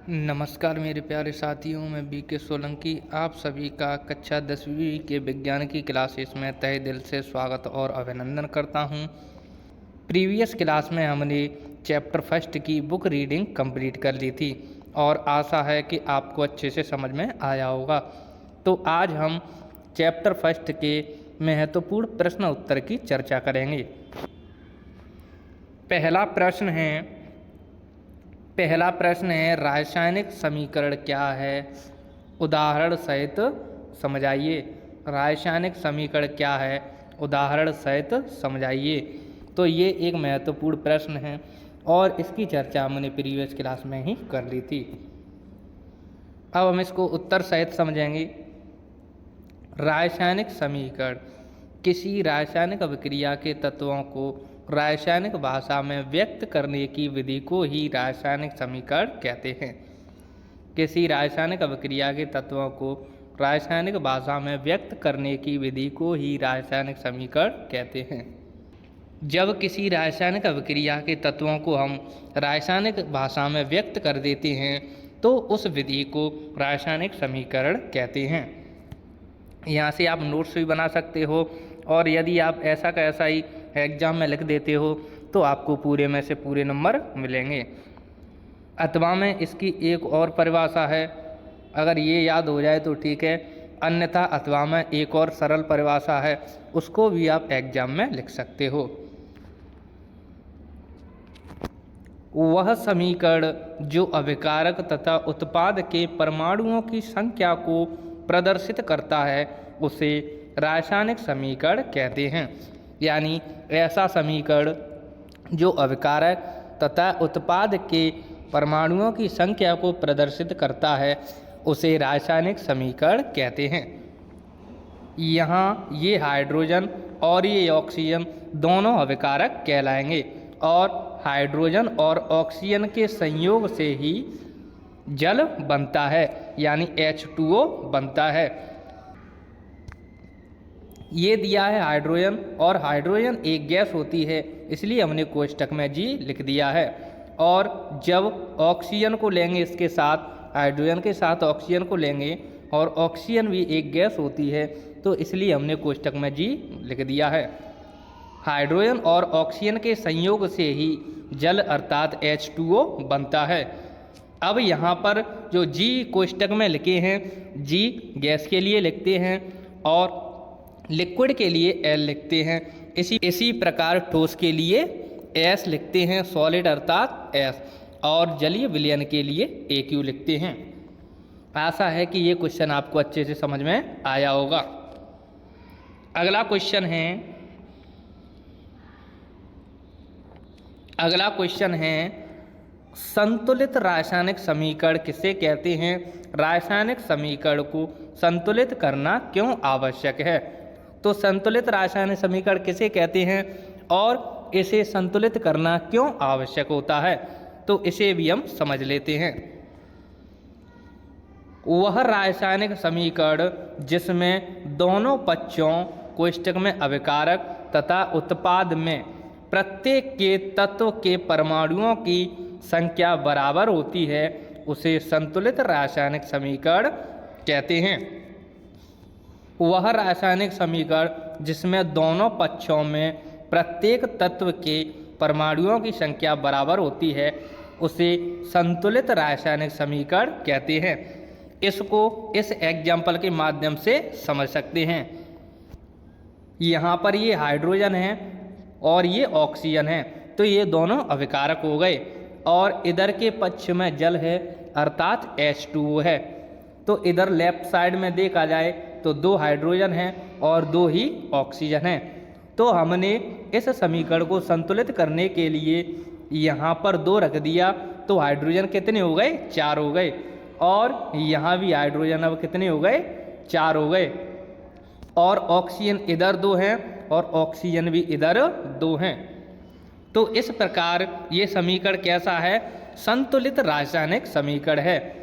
नमस्कार मेरे प्यारे साथियों, मैं बीके सोलंकी आप सभी का कक्षा 10वीं के विज्ञान की क्लासेस में तहे दिल से स्वागत और अभिनंदन करता हूं। प्रीवियस क्लास में हमने चैप्टर फर्स्ट की बुक रीडिंग कंप्लीट कर ली थी और आशा है कि आपको अच्छे से समझ में आया होगा। तो आज हम चैप्टर फर्स्ट के महत्वपूर्ण प्रश्न उत्तर की चर्चा करेंगे। पहला प्रश्न है रासायनिक समीकरण क्या है? उदाहरण सहित समझाइए। रासायनिक समीकरण क्या है? उदाहरण सहित समझाइए। तो ये एक महत्वपूर्ण प्रश्न है और इसकी चर्चा हमने प्रीवियस क्लास में ही कर ली थी। अब हम इसको उत्तर सहित समझेंगे। रासायनिक समीकरण किसी रासायनिक अभिक्रिया के तत्वों को रासायनिक भाषा में व्यक्त करने की विधि को ही रासायनिक समीकरण कहते हैं। किसी रासायनिक अभिक्रिया के तत्वों को रासायनिक भाषा में व्यक्त करने की विधि को ही रासायनिक समीकरण कहते हैं। जब किसी रासायनिक अभिक्रिया के तत्वों को हम रासायनिक भाषा में व्यक्त कर देते हैं तो उस विधि को रासायनिक समीकरण कहते हैं। यहाँ से आप नोट्स भी बना सकते हो और यदि आप ऐसा का ऐसा ही एग्जाम में लिख देते हो तो आपको पूरे में से पूरे नंबर मिलेंगे। अथवा में इसकी एक और परिभाषा है, अगर ये याद हो जाए तो ठीक है, अन्यथा अथवा में एक और सरल परिभाषा है, उसको भी आप एग्जाम में लिख सकते हो। वह समीकरण जो अभिकारक तथा उत्पाद के परमाणुओं की संख्या को प्रदर्शित करता है उसे रासायनिक समीकरण कहते हैं। यानी ऐसा समीकरण जो अभिकारक तथा उत्पाद के परमाणुओं की संख्या को प्रदर्शित करता है उसे रासायनिक समीकरण कहते हैं। यहाँ ये हाइड्रोजन और ये ऑक्सीजन दोनों अभिकारक कहलाएंगे और हाइड्रोजन और ऑक्सीजन के संयोग से ही जल बनता है, यानी H2O बनता है। ये दिया है हाइड्रोजन और हाइड्रोजन एक गैस होती है, इसलिए हमने कोष्टक में G लिख दिया है। और जब ऑक्सीजन को लेंगे इसके साथ, हाइड्रोजन के साथ ऑक्सीजन को लेंगे और ऑक्सीजन भी एक गैस होती है तो इसलिए हमने कोष्टक में G लिख दिया है। हाइड्रोजन और ऑक्सीजन के संयोग से ही जल अर्थात H2O बनता है। अब यहाँ पर जो G कोष्टक में लिखे हैं, G गैस के लिए लिखते हैं और लिक्विड के लिए L लिखते हैं। इसी प्रकार ठोस के लिए S लिखते हैं, सॉलिड अर्थात S, और जलीय विलयन के लिए AQ लिखते हैं। आशा है कि ये क्वेश्चन आपको अच्छे से समझ में आया होगा। अगला क्वेश्चन है संतुलित रासायनिक समीकरण किसे कहते हैं? रासायनिक समीकरण को संतुलित करना क्यों आवश्यक है? तो संतुलित रासायनिक समीकरण किसे कहते हैं और इसे संतुलित करना क्यों आवश्यक होता है, तो इसे भी हम समझ लेते हैं। वह रासायनिक समीकरण जिसमें दोनों पक्षों कोष्टक में अभिकारक तथा उत्पाद में प्रत्येक के तत्व के परमाणुओं की संख्या बराबर होती है उसे संतुलित रासायनिक समीकरण कहते हैं। वह रासायनिक समीकरण जिसमें दोनों पक्षों में प्रत्येक तत्व के परमाणुओं की संख्या बराबर होती है उसे संतुलित रासायनिक समीकरण कहते हैं। इसको इस एग्जाम्पल के माध्यम से समझ सकते हैं। यहाँ पर ये हाइड्रोजन है और ये ऑक्सीजन है, तो ये दोनों अभिकारक हो गए और इधर के पक्ष में जल है अर्थात H2O है। तो इधर लेफ्ट साइड में देखा जाए तो 2 हाइड्रोजन हैं और 2 ही ऑक्सीजन हैं। तो हमने इस समीकरण को संतुलित करने के लिए यहाँ पर 2 रख दिया, तो हाइड्रोजन कितने हो गए? 4 हो गए। और यहाँ भी हाइड्रोजन अब कितने हो गए? 4 हो गए। और ऑक्सीजन इधर 2 हैं और ऑक्सीजन भी इधर 2 हैं। तो इस प्रकार ये समीकरण कैसा है? संतुलित रासायनिक समीकरण है।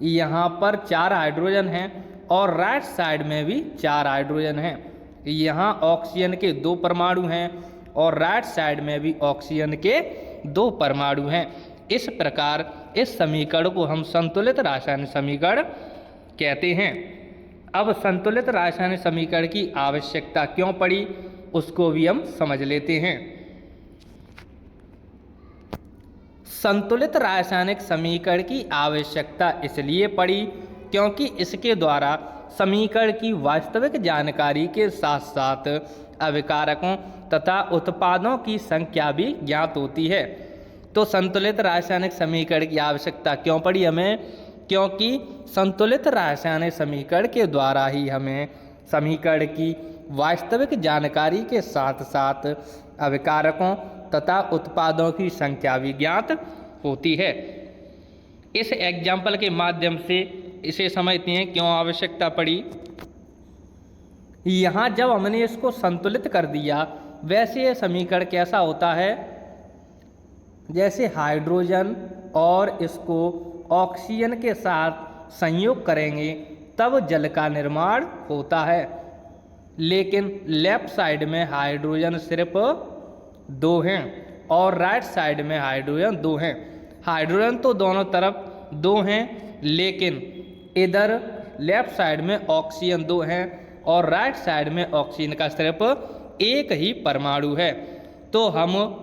यहाँ पर 4 हाइड्रोजन हैं और राइट साइड में भी 4 हाइड्रोजन हैं। यहाँ ऑक्सीजन के 2 परमाणु हैं और राइट साइड में भी ऑक्सीजन के 2 परमाणु हैं। इस प्रकार इस समीकरण को हम संतुलित रासायनिक समीकरण कहते हैं। अब संतुलित रासायनिक समीकरण की आवश्यकता क्यों पड़ी उसको भी हम समझ लेते हैं। संतुलित रासायनिक समीकरण की आवश्यकता इसलिए पड़ी क्योंकि इसके द्वारा समीकरण की वास्तविक जानकारी के साथ साथ अभिकारकों तथा उत्पादों की संख्या भी ज्ञात होती है। तो संतुलित रासायनिक समीकरण की आवश्यकता क्यों पड़ी हमें, क्योंकि संतुलित रासायनिक समीकरण के द्वारा ही हमें समीकरण की वास्तविक जानकारी के साथ साथ अभिकारकों तथा उत्पादों की संख्या भी ज्ञात होती है। इस एग्जाम्पल के माध्यम से इसे समझते हैं क्यों आवश्यकता पड़ी। यहाँ जब हमने इसको संतुलित कर दिया, वैसे यह समीकरण कैसा होता है, जैसे हाइड्रोजन और इसको ऑक्सीजन के साथ संयोग करेंगे तब जल का निर्माण होता है। लेकिन लेफ्ट साइड में हाइड्रोजन सिर्फ 2 हैं और राइट साइड में हाइड्रोजन 2 हैं। हाइड्रोजन तो दोनों तरफ 2 हैं, लेकिन इधर लेफ्ट साइड में ऑक्सीजन 2 हैं और राइट साइड में ऑक्सीजन का सिर्फ 1 ही परमाणु है। तो हम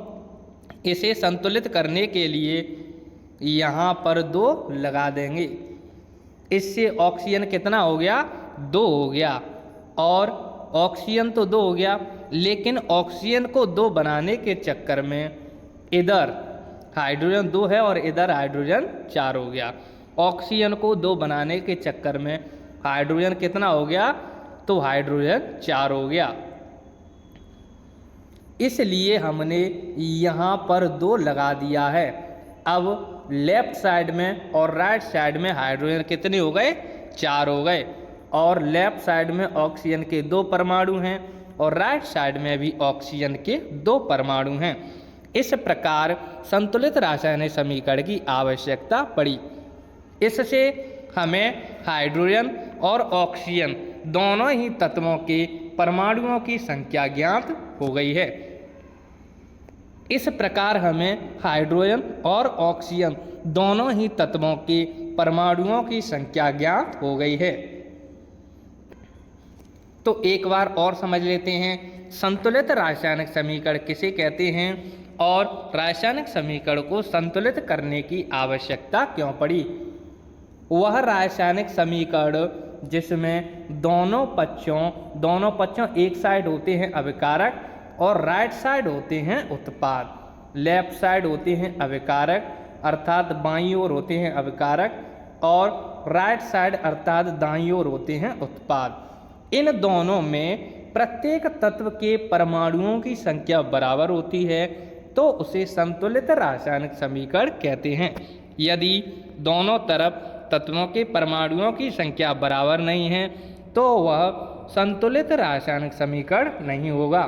इसे संतुलित करने के लिए यहाँ पर 2 लगा देंगे। इससे ऑक्सीजन कितना हो गया, 2 हो गया, और ऑक्सीजन तो 2 हो गया, लेकिन ऑक्सीजन को 2 बनाने के चक्कर में इधर हाइड्रोजन 2 है और इधर हाइड्रोजन 4 हो गया। ऑक्सीजन को 2 बनाने के चक्कर में हाइड्रोजन कितना हो गया, तो हाइड्रोजन 4 हो गया। इसलिए हमने यहाँ पर 2 लगा दिया है। अब लेफ्ट साइड में और राइट साइड में हाइड्रोजन कितने हो गए, 4 हो गए, और लेफ्ट साइड में ऑक्सीजन के 2 परमाणु हैं और राइट साइड में भी ऑक्सीजन के 2 परमाणु हैं। इस प्रकार संतुलित रासायनिक समीकरण की आवश्यकता पड़ी। इससे हमें हाइड्रोजन और ऑक्सीजन दोनों ही तत्वों के परमाणुओं की संख्या ज्ञात हो गई है। इस प्रकार हमें हाइड्रोजन और ऑक्सीजन दोनों ही तत्वों के परमाणुओं की संख्या ज्ञात हो गई है। तो एक बार और समझ लेते हैं संतुलित रासायनिक समीकरण किसे कहते हैं और रासायनिक समीकरण को संतुलित करने की आवश्यकता क्यों पड़ी। वह रासायनिक समीकरण जिसमें दोनों पक्षों एक साइड होते हैं अभिकारक और राइट साइड होते हैं उत्पाद। लेफ्ट साइड होते हैं अभिकारक अर्थात बाईं ओर होते हैं अभिकारक, और राइट साइड अर्थात दाईं ओर होते हैं उत्पाद। इन दोनों में प्रत्येक तत्व के परमाणुओं की संख्या बराबर होती है तो उसे संतुलित रासायनिक समीकरण कहते हैं। यदि दोनों तरफ तत्वों के परमाणुओं की संख्या बराबर नहीं है तो वह संतुलित रासायनिक समीकरण नहीं होगा।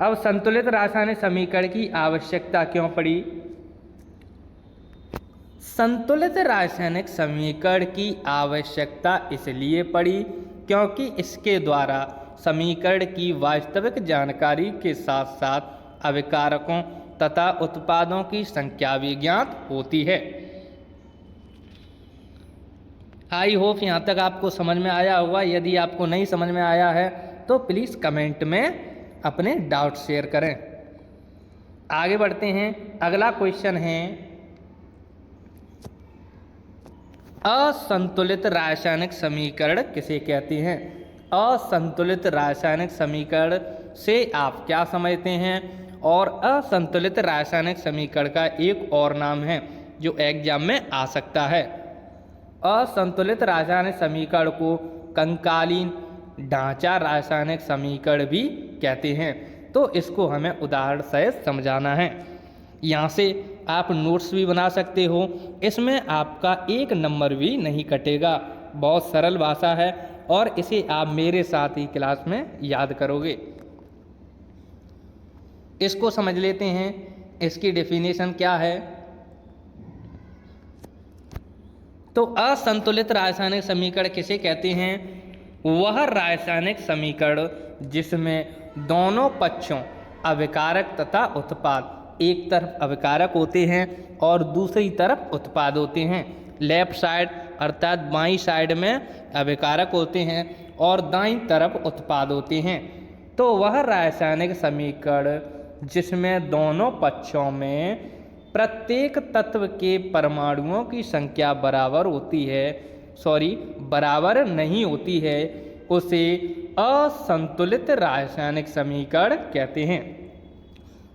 अब संतुलित रासायनिक समीकरण की आवश्यकता क्यों पड़ी। संतुलित रासायनिक समीकरण की आवश्यकता इसलिए पड़ी क्योंकि इसके द्वारा समीकरण की वास्तविक जानकारी के साथ साथ अभिकारकों तथा उत्पादों की संख्या भी ज्ञात होती है। आई होप यहाँ तक आपको समझ में आया होगा। यदि आपको नहीं समझ में आया है तो प्लीज़ कमेंट में अपने डाउट शेयर करें। आगे बढ़ते हैं। अगला क्वेश्चन है असंतुलित रासायनिक समीकरण किसे कहते हैं। असंतुलित रासायनिक समीकरण से आप क्या समझते हैं और असंतुलित रासायनिक समीकरण का एक और नाम है जो एग्जाम में आ सकता है। असंतुलित रासायनिक समीकरण को कंकालीन ढांचा रासायनिक समीकरण भी कहते हैं। तो इसको हमें उदाहरण सहित समझाना है। यहाँ से आप नोट्स भी बना सकते हो, इसमें आपका 1 नंबर भी नहीं कटेगा। बहुत सरल भाषा है और इसे आप मेरे साथ ही क्लास में याद करोगे। इसको समझ लेते हैं, इसकी डेफिनेशन क्या है। तो असंतुलित रासायनिक समीकरण किसे कहते हैं। वह रासायनिक समीकरण जिसमें दोनों पक्षों अभिकारक तथा उत्पाद एक तरफ अभिकारक होते हैं और दूसरी तरफ उत्पाद होते हैं। लेफ्ट साइड अर्थात बाईं साइड में अभिकारक होते हैं और दाईं तरफ उत्पाद होते हैं। तो वह रासायनिक समीकरण जिसमें दोनों पक्षों में प्रत्येक तत्व के परमाणुओं की संख्या बराबर होती है, बराबर नहीं होती है, उसे असंतुलित रासायनिक समीकरण कहते हैं।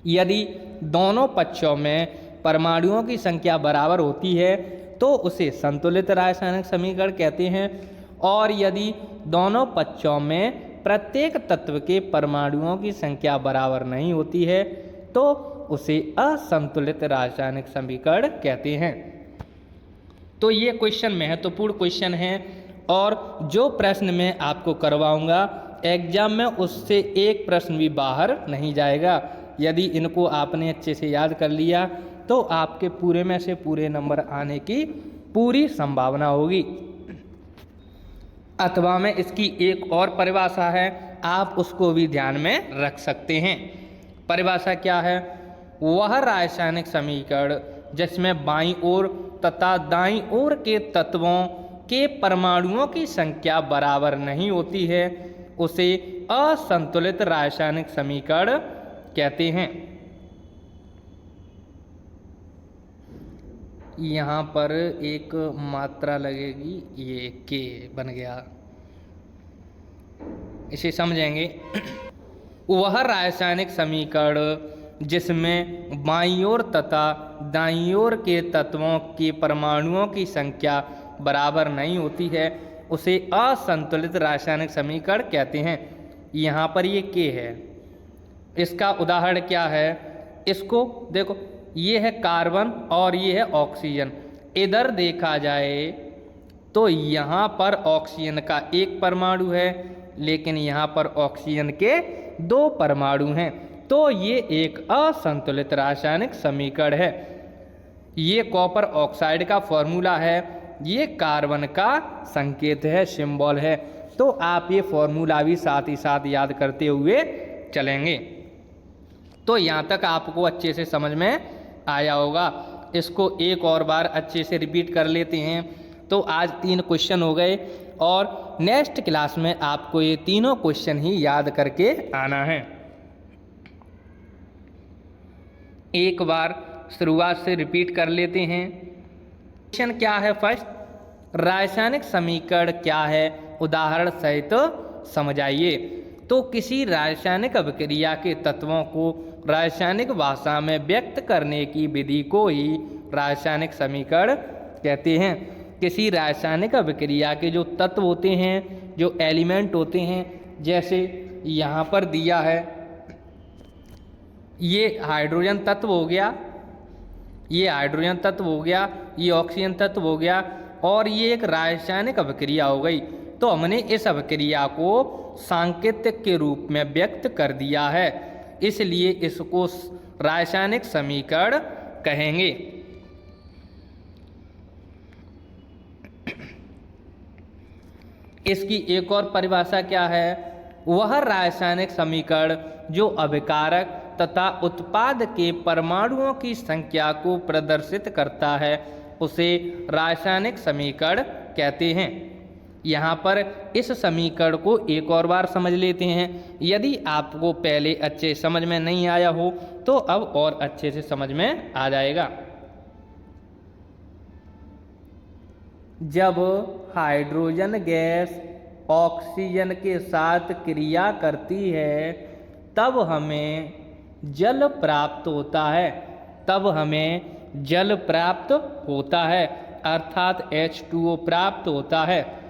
यदि दोनों पक्षों में परमाणुओं की संख्या बराबर होती है तो उसे संतुलित रासायनिक समीकरण कहते हैं, और यदि दोनों पक्षों में प्रत्येक तत्व के परमाणुओं की संख्या बराबर नहीं होती है तो उसे असंतुलित रासायनिक समीकरण कहते हैं। तो ये क्वेश्चन महत्वपूर्ण क्वेश्चन है और जो प्रश्न मैं आपको करवाऊंगा एग्जाम में उससे एक प्रश्न भी बाहर नहीं जाएगा। यदि इनको आपने अच्छे से याद कर लिया तो आपके पूरे में से पूरे नंबर आने की पूरी संभावना होगी। अथवा में इसकी एक और परिभाषा है, आप उसको भी ध्यान में रख सकते हैं। परिभाषा क्या है? वह रासायनिक समीकरण जिसमें बाईं ओर तथा दाईं ओर के तत्वों के परमाणुओं की संख्या बराबर नहीं होती है उसे असंतुलित रासायनिक समीकरण कहते हैं। यहाँ पर एक मात्रा लगेगी, ये के बन गया, इसे समझेंगे। वह रासायनिक समीकरण जिसमें बाईं ओर तथा दाईं ओर के तत्वों के परमाणुओं की संख्या बराबर नहीं होती है उसे असंतुलित रासायनिक समीकरण कहते हैं। यहाँ पर ये के है, इसका उदाहरण क्या है? इसको देखो, ये है कार्बन और ये है ऑक्सीजन। इधर देखा जाए तो यहाँ पर ऑक्सीजन का एक परमाणु है लेकिन यहाँ पर ऑक्सीजन के दो परमाणु हैं, तो ये एक असंतुलित रासायनिक समीकरण है। ये कॉपर ऑक्साइड का फॉर्मूला है, ये कार्बन का संकेत है, सिंबल है। तो आप ये फॉर्मूला भी साथ ही साथ याद करते हुए चलेंगे। तो यहाँ तक आपको अच्छे से समझ में आया होगा। इसको एक और बार अच्छे से रिपीट कर लेते हैं। तो आज 3 क्वेश्चन हो गए और नेक्स्ट क्लास में आपको ये तीनों क्वेश्चन ही याद करके आना है। एक बार शुरुआत से रिपीट कर लेते हैं। क्वेश्चन क्या है? फर्स्ट, रासायनिक समीकरण क्या है? उदाहरण सहित समझाइए। तो किसी रासायनिक अभिक्रिया के तत्वों को रासायनिक भाषा में व्यक्त करने की विधि को ही रासायनिक समीकरण कहते हैं। किसी रासायनिक अभिक्रिया के जो तत्व होते हैं, जो एलिमेंट होते हैं, जैसे यहाँ पर दिया है, ये हाइड्रोजन तत्व हो गया, ये हाइड्रोजन तत्व हो गया, ये ऑक्सीजन तत्व हो गया और ये एक रासायनिक अभिक्रिया हो गई। तो हमने इस अभिक्रिया को सांकेतिक के रूप में व्यक्त कर दिया है, इसलिए इसको रासायनिक समीकरण कहेंगे। इसकी एक और परिभाषा क्या है? वह रासायनिक समीकरण जो अभिकारक तथा उत्पाद के परमाणुओं की संख्या को प्रदर्शित करता है उसे रासायनिक समीकरण कहते हैं। यहाँ पर इस समीकरण को एक और बार समझ लेते हैं। यदि आपको पहले अच्छे समझ में नहीं आया हो तो अब और अच्छे से समझ में आ जाएगा। जब हाइड्रोजन गैस ऑक्सीजन के साथ क्रिया करती है तब हमें जल प्राप्त होता है, अर्थात H2O प्राप्त होता है।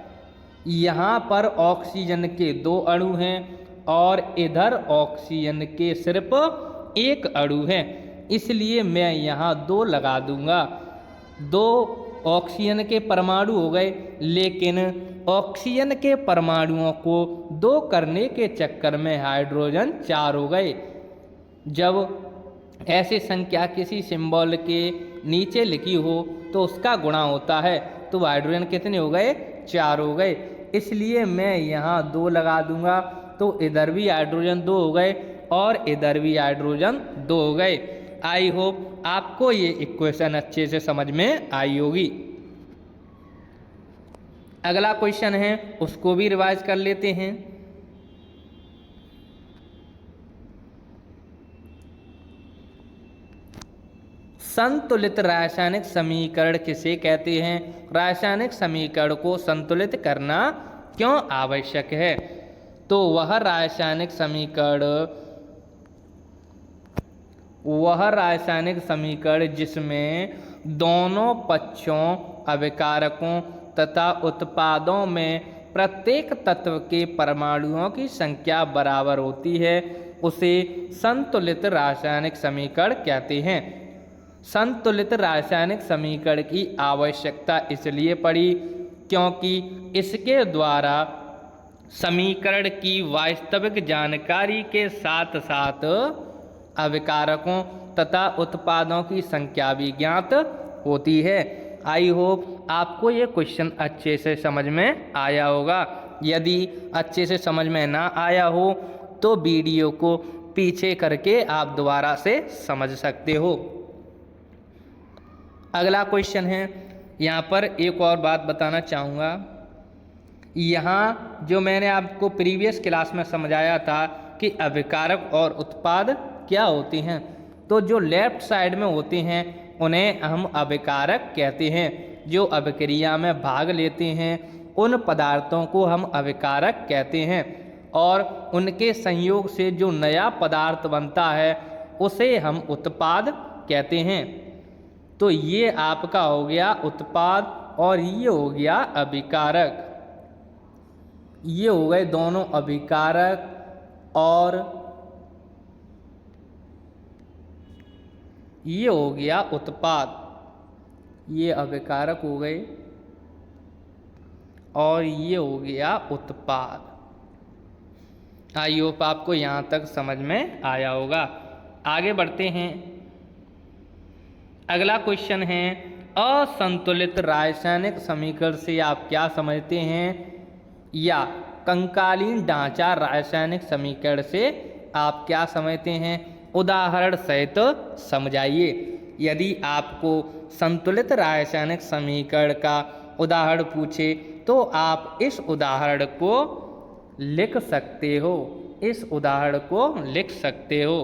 यहाँ पर ऑक्सीजन के 2 अणु हैं और इधर ऑक्सीजन के सिर्फ 1 अणु है, इसलिए मैं यहाँ 2 लगा दूंगा। 2 ऑक्सीजन के परमाणु हो गए, लेकिन ऑक्सीजन के परमाणुओं को 2 करने के चक्कर में हाइड्रोजन 4 हो गए। जब ऐसी संख्या किसी सिंबल के नीचे लिखी हो तो उसका गुणा होता है, तो हाइड्रोजन कितने हो गए? 4 हो गए, इसलिए मैं यहाँ 2 लगा दूंगा। तो इधर भी हाइड्रोजन 2 हो गए और इधर भी हाइड्रोजन 2 हो गए। आई होप आपको ये इक्वेशन अच्छे से समझ में आई होगी। अगला क्वेश्चन है उसको भी रिवाइज कर लेते हैं। संतुलित रासायनिक समीकरण किसे कहते हैं? रासायनिक समीकरण को संतुलित करना क्यों आवश्यक है? तो वह रासायनिक समीकरण जिसमें दोनों पक्षों अभिकारकों तथा उत्पादों में प्रत्येक तत्व के परमाणुओं की संख्या बराबर होती है उसे संतुलित रासायनिक समीकरण कहते हैं। संतुलित रासायनिक समीकरण की आवश्यकता इसलिए पड़ी क्योंकि इसके द्वारा समीकरण की वास्तविक जानकारी के साथ साथ अभिकारकों तथा उत्पादों की संख्या भी ज्ञात होती है। आई होप आपको ये क्वेश्चन अच्छे से समझ में आया होगा। यदि अच्छे से समझ में ना आया हो तो वीडियो को पीछे करके आप दोबारा से समझ सकते हो। अगला क्वेश्चन है, यहाँ पर एक और बात बताना चाहूँगा। यहाँ जो मैंने आपको प्रीवियस क्लास में समझाया था कि अभिकारक और उत्पाद क्या होते हैं, तो जो लेफ्ट साइड में होते हैं उन्हें हम अभिकारक कहते हैं। जो अभिक्रिया में भाग लेते हैं उन पदार्थों को हम अभिकारक कहते हैं और उनके संयोग से जो नया पदार्थ बनता है उसे हम उत्पाद कहते हैं। तो ये आपका हो गया उत्पाद और ये हो गया अभिकारक। ये हो गए दोनों अभिकारक और ये हो गया उत्पाद। ये अभिकारक हो गए और ये हो गया उत्पाद। आई होप आपको यहाँ तक समझ में आया होगा। आगे बढ़ते हैं। अगला क्वेश्चन है, असंतुलित रासायनिक समीकरण से आप क्या समझते हैं? या कंकालीन ढांचा रासायनिक समीकरण से आप क्या समझते हैं? उदाहरण सहित समझाइए। यदि आपको संतुलित रासायनिक समीकरण का उदाहरण पूछे तो आप इस उदाहरण को लिख सकते हो। इस उदाहरण को लिख सकते हो।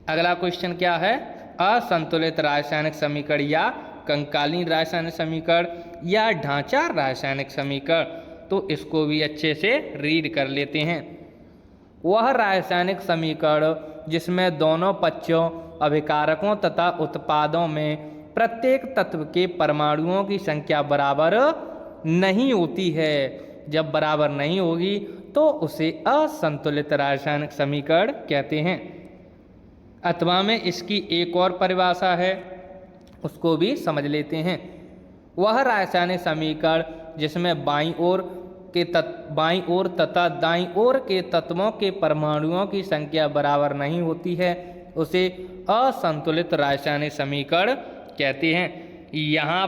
अगला क्वेश्चन क्या है? असंतुलित रासायनिक समीकरण या कंकालीन रासायनिक समीकरण या ढांचा रासायनिक समीकरण। तो इसको भी अच्छे से रीड कर लेते हैं। वह रासायनिक समीकरण जिसमें दोनों पक्षों अभिकारकों तथा उत्पादों में प्रत्येक तत्व के परमाणुओं की संख्या बराबर नहीं होती है। जब बराबर नहीं होगी तो उसे असंतुलित रासायनिक समीकरण कहते हैं। अथवा में इसकी एक और परिभाषा है, उसको भी समझ लेते हैं। वह रासायनिक समीकरण जिसमें बाईं ओर तथा दाईं ओर के तत्वों के परमाणुओं की संख्या बराबर नहीं होती है उसे असंतुलित रासायनिक समीकरण कहते हैं। यहाँ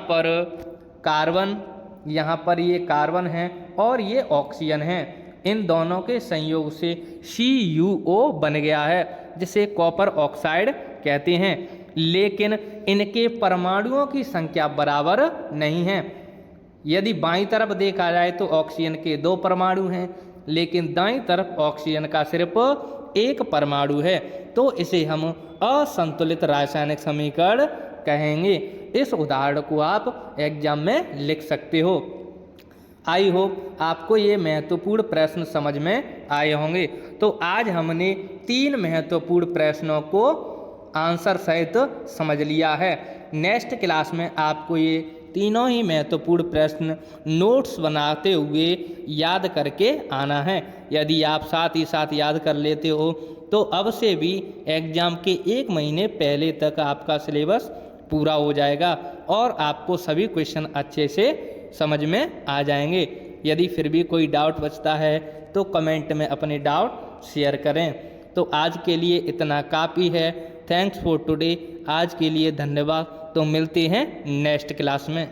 पर ये कार्बन है और ये ऑक्सीजन है। इन दोनों के संयोग से CuO बन गया है जिसे कॉपर ऑक्साइड कहते हैं। लेकिन इनके परमाणुओं की संख्या बराबर नहीं है। यदि बाईं तरफ देखा जाए तो ऑक्सीजन के 2 परमाणु हैं, लेकिन दाईं तरफ ऑक्सीजन का सिर्फ 1 परमाणु है। तो इसे हम असंतुलित रासायनिक समीकरण कहेंगे। इस उदाहरण को आप एग्जाम में लिख सकते हो। आई होप आपको ये महत्वपूर्ण प्रश्न समझ में आए होंगे। तो आज हमने 3 महत्वपूर्ण प्रश्नों को आंसर सहित समझ लिया है। नेक्स्ट क्लास में आपको ये तीनों ही महत्वपूर्ण प्रश्न नोट्स बनाते हुए याद करके आना है। यदि आप साथ ही साथ याद कर लेते हो तो अब से भी एग्ज़ाम के 1 महीने पहले तक आपका सिलेबस पूरा हो जाएगा और आपको सभी क्वेश्चन अच्छे से समझ में आ जाएंगे। यदि फिर भी कोई डाउट बचता है तो कमेंट में अपने डाउट शेयर करें। तो आज के लिए इतना काफ़ी है। Thanks for today. आज के लिए धन्यवाद। तो मिलते हैं नेक्स्ट क्लास में।